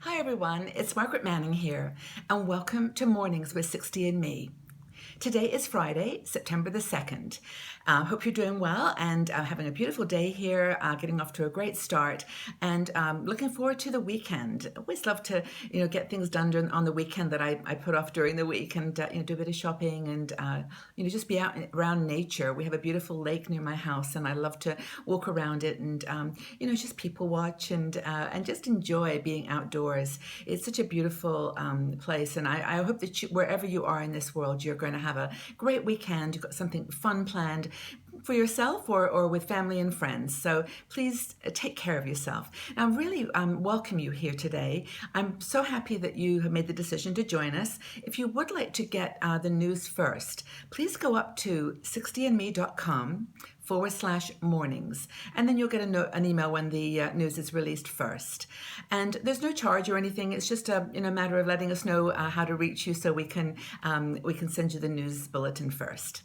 Hi everyone, it's Margaret Manning here, and welcome to Mornings with 60andMe. Today is Friday, September the 2nd. Hope you're doing well and having a beautiful day here, getting off to a great start, and looking forward to the weekend. I always love to, get things done on the weekend that I put off during the week, and do a bit of shopping and just be out around nature. We have a beautiful lake near my house, and I love to walk around it and just people watch and just enjoy being outdoors. It's such a beautiful place, and I hope that wherever you are in this world, you're going to have a great weekend. You've got something fun planned for yourself or with family and friends. So please take care of yourself. Now, I really welcome you here today. I'm so happy that you have made the decision to join us. If you would like to get the news first, please go up to 60andme.com/mornings, and then you'll get an email when the news is released first. And there's no charge or anything. It's just a matter of letting us know how to reach you, so we can send you the news bulletin first.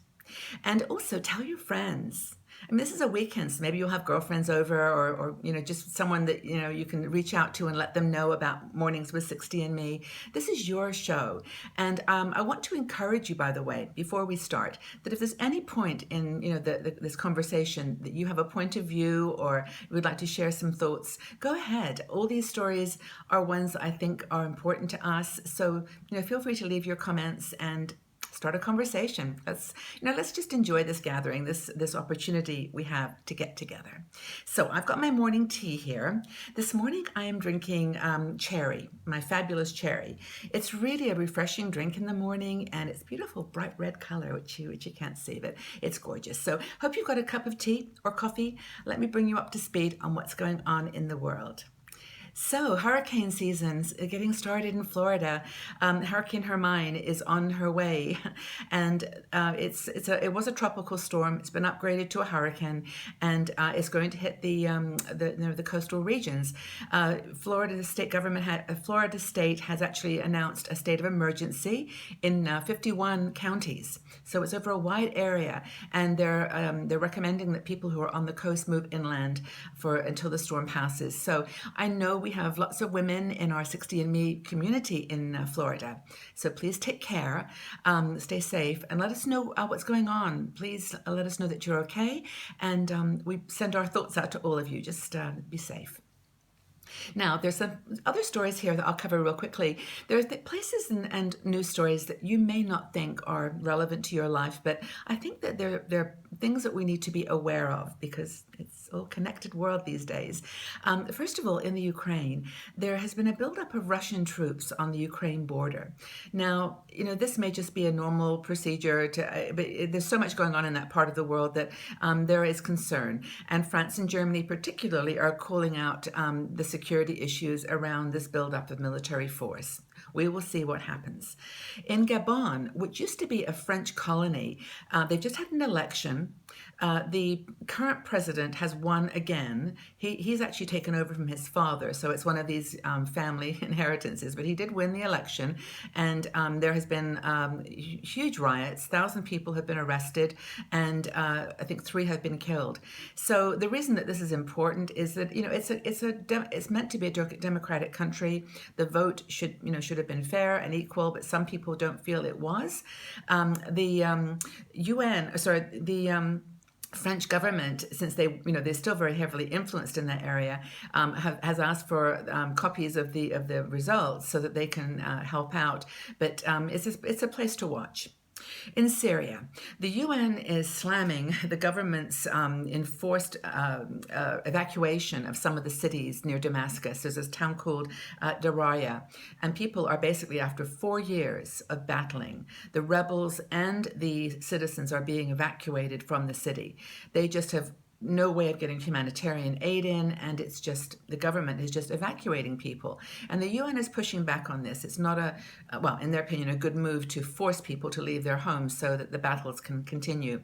And also tell your friends. I mean, this is a weekend, so maybe you'll have girlfriends over, or just someone that you can reach out to and let them know about Mornings with 60andMe. This is your show, and I want to encourage you, by the way, before we start, that if there's any point in this conversation that you have a point of view or you would like to share some thoughts, go ahead. All these stories are ones that I think are important to us, so feel free to leave your comments and start a conversation. Let's just enjoy this gathering, this opportunity we have to get together. So I've got my morning tea here. This morning I am drinking cherry, my fabulous cherry. It's really a refreshing drink in the morning, and it's beautiful, bright red color, which you can't see, but it's gorgeous. So hope you've got a cup of tea or coffee. Let me bring you up to speed on what's going on in the world. So, hurricane season's getting started in Florida. Hurricane Hermine is on her way, and it was a tropical storm. It's been upgraded to a hurricane, and it's going to hit the coastal regions. Florida State has actually announced a state of emergency in 51 counties. So it's over a wide area, and they're recommending that people who are on the coast move inland until the storm passes. So I know we have lots of women in our 60andMe community in Florida. So please take care, stay safe, and let us know what's going on. Please let us know that you're okay, and we send our thoughts out to all of you. Just be safe. Now, there's some other stories here that I'll cover real quickly. There are places and news stories that you may not think are relevant to your life, but I think that they're things that we need to be aware of, because it's all connected world these days. First of all, in the Ukraine, there has been a buildup of Russian troops on the Ukraine border. Now, this may just be a normal procedure, but there's so much going on in that part of the world that there is concern. And France and Germany particularly are calling out the security issues around this buildup of military force. We will see what happens. In Gabon, which used to be a French colony, they've just had an election. The current president has won again. He's actually taken over from his father, so it's one of these family inheritances, but he did win the election, and there has been huge riots. 1,000 people have been arrested, and I think 3 have been killed. So the reason that this is important is that it's meant to be a democratic country. The vote should have been fair and equal, but some people don't feel it was. The French government, since they're still very heavily influenced in that area, has asked for copies of the results so that they can help out. But it's a place to watch. In Syria, the UN is slamming the government's enforced evacuation of some of the cities near Damascus. There's this town called Daraya, and people are basically, after 4 years of battling, the rebels and the citizens are being evacuated from the city. They just have no way of getting humanitarian aid in, and it's just the government is just evacuating people. And the UN is pushing back on this. It's not in their opinion, a good move to force people to leave their homes so that the battles can continue.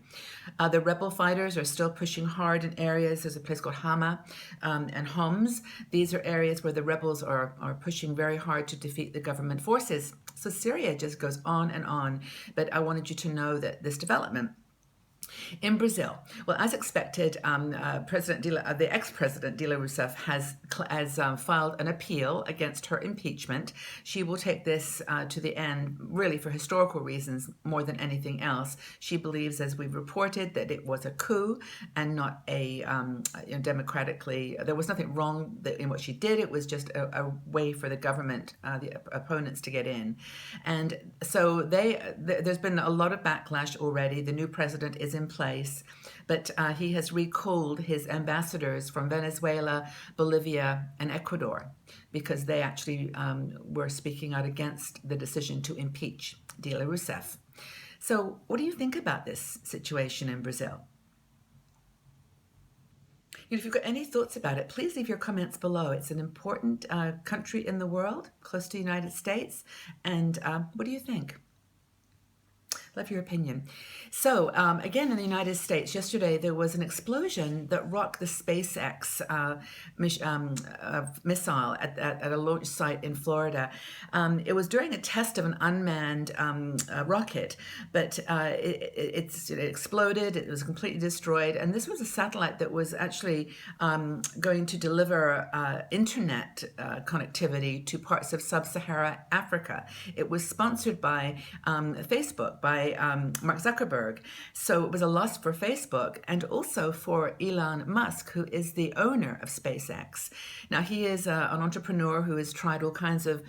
The rebel fighters are still pushing hard in areas. There's a place called Hama and Homs. These are areas where the rebels are pushing very hard to defeat the government forces. So Syria just goes on and on. But I wanted you to know that this development. In Brazil, well, as expected, the ex-president Dilma Rousseff has filed an appeal against her impeachment. She will take this to the end, really for historical reasons more than anything else. She believes, as we've reported, that it was a coup and not a democratically. There was nothing wrong in what she did. It was just a way for the government, the opponents, to get in, and so there's been a lot of backlash already. The new president is in place, but he has recalled his ambassadors from Venezuela, Bolivia, and Ecuador because they actually were speaking out against the decision to impeach Dilma Rousseff. So what do you think about this situation in Brazil? If you've got any thoughts about it, please leave your comments below. It's an important country in the world, close to the United States. And what do you think? Love your opinion. So, again, in the United States, yesterday there was an explosion that rocked the SpaceX missile at a launch site in Florida. It was during a test of an unmanned rocket, but it exploded. It was completely destroyed. And this was a satellite that was actually going to deliver internet connectivity to parts of sub-Saharan Africa. It was sponsored by Facebook, by Mark Zuckerberg. So it was a loss for Facebook and also for Elon Musk, who is the owner of SpaceX. Now, he is an entrepreneur who has tried all kinds of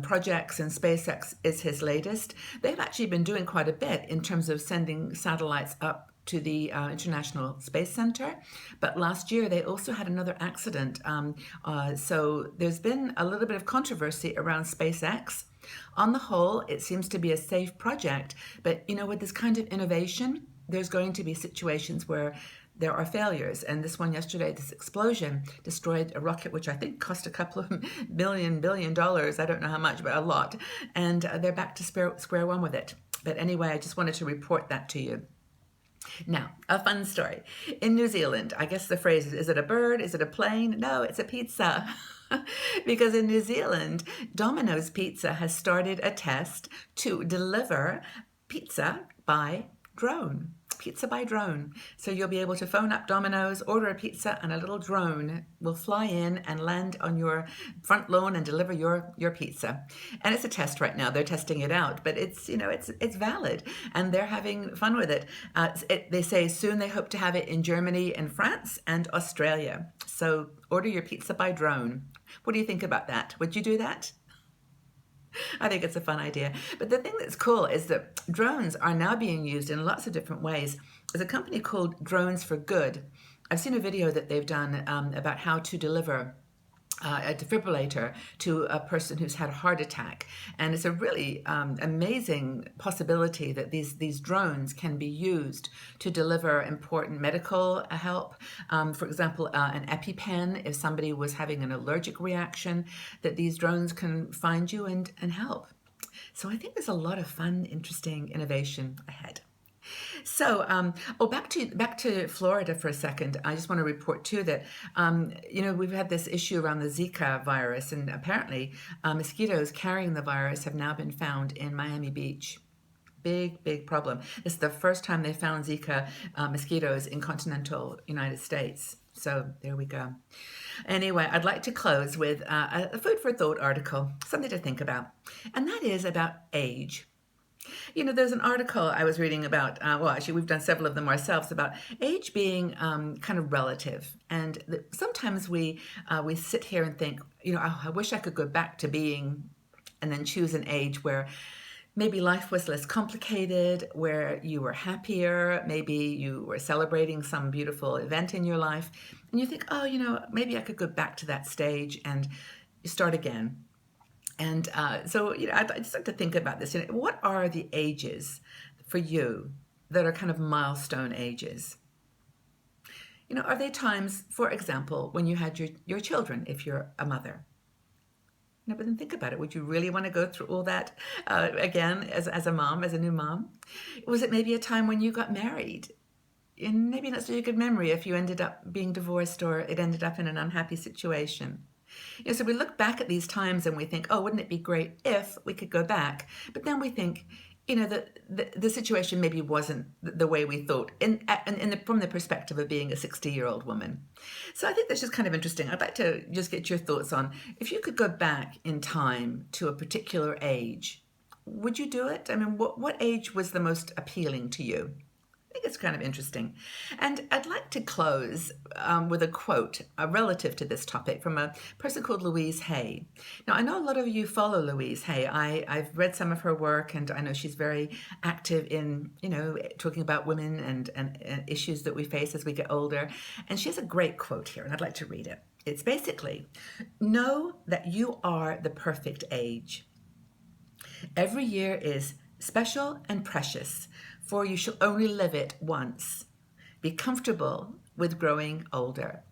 projects, and SpaceX is his latest. They've actually been doing quite a bit in terms of sending satellites up to the International Space Center. But last year, they also had another accident. So there's been a little bit of controversy around SpaceX. On the whole, it seems to be a safe project, but with this kind of innovation, there's going to be situations where there are failures. And this one yesterday, this explosion destroyed a rocket, which I think cost a couple of billion dollars. I don't know how much, but a lot. And they're back to square one with it. But anyway, I just wanted to report that to you. Now, a fun story. In New Zealand, I guess the phrase is it a bird? Is it a plane? No, it's a pizza. Because in New Zealand, Domino's Pizza has started a test to deliver pizza by drone. Pizza by drone. So you'll be able to phone up Domino's, order a pizza, and a little drone will fly in and land on your front lawn and deliver your pizza. And it's a test right now. They're testing it out, but it's valid, and they're having fun with it. They say soon they hope to have it in Germany and France and Australia. So order your pizza by drone. What do you think about that? Would you do that? I think it's a fun idea. But the thing that's cool is that drones are now being used in lots of different ways. There's a company called Drones for Good. I've seen a video that they've done about how to deliver a defibrillator to a person who's had a heart attack. And it's a really amazing possibility that these drones can be used to deliver important medical help. For example, an EpiPen, if somebody was having an allergic reaction, that these drones can find you and help. So I think there's a lot of fun, interesting innovation ahead. So, back to Florida for a second. I just want to report too that we've had this issue around the Zika virus, and apparently mosquitoes carrying the virus have now been found in Miami Beach. Big problem. This is the first time they found Zika mosquitoes in continental United States. So there we go. Anyway, I'd like to close with a food for thought article, something to think about, and that is about age. There's an article I was reading about, actually we've done several of them ourselves, about age being kind of relative. And sometimes we sit here and think, I wish I could go back to being, and then choose an age where maybe life was less complicated, where you were happier, maybe you were celebrating some beautiful event in your life. And you think, maybe I could go back to that stage and start again. And so, I'd just like to think about this. What are the ages for you that are kind of milestone ages? Are they times, for example, when you had your children, if you're a mother? But then think about it. Would you really want to go through all that again as a mom, as a new mom? Was it maybe a time when you got married? And maybe not such a good memory if you ended up being divorced or it ended up in an unhappy situation. So we look back at these times and we think, oh, wouldn't it be great if we could go back? But then we think, the situation maybe wasn't the way we thought from the perspective of being a 60-year-old woman. So I think that's just kind of interesting. I'd like to just get your thoughts on, if you could go back in time to a particular age, would you do it? I mean, what age was the most appealing to you? I think it's kind of interesting. And I'd like to close with a quote relative to this topic from a person called Louise Hay. Now, I know a lot of you follow Louise Hay. I've read some of her work, and I know she's very active in, talking about women and issues that we face as we get older. And she has a great quote here, and I'd like to read it. It's basically, know that you are the perfect age. Every year is special and precious, for you shall only live it once. Be comfortable with growing older.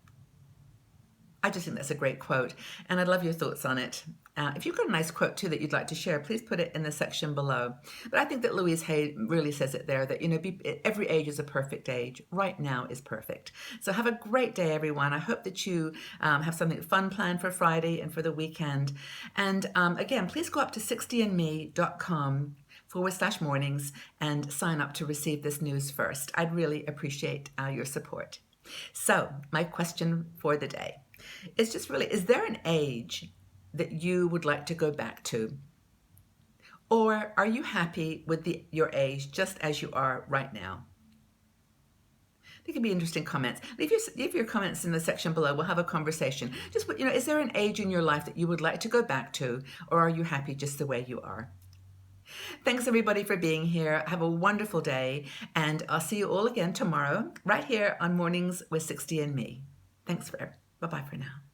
I just think that's a great quote, and I'd love your thoughts on it. If you've got a nice quote too that you'd like to share, please put it in the section below. But I think that Louise Hay really says it there, that every age is a perfect age. Right now is perfect. So have a great day, everyone. I hope that you have something fun planned for Friday and for the weekend. And again, please go up to 60andme.com/mornings and sign up to receive this news first. I'd really appreciate your support. So my question for the day is just really, is there an age that you would like to go back to? Or are you happy with your age just as you are right now? They could be interesting comments. Leave your comments in the section below. We'll have a conversation. Just, is there an age in your life that you would like to go back to, or are you happy just the way you are? Thanks everybody for being here. Have a wonderful day, and I'll see you all again tomorrow, right here on Mornings with 60 and Me. Thanks bye-bye for now.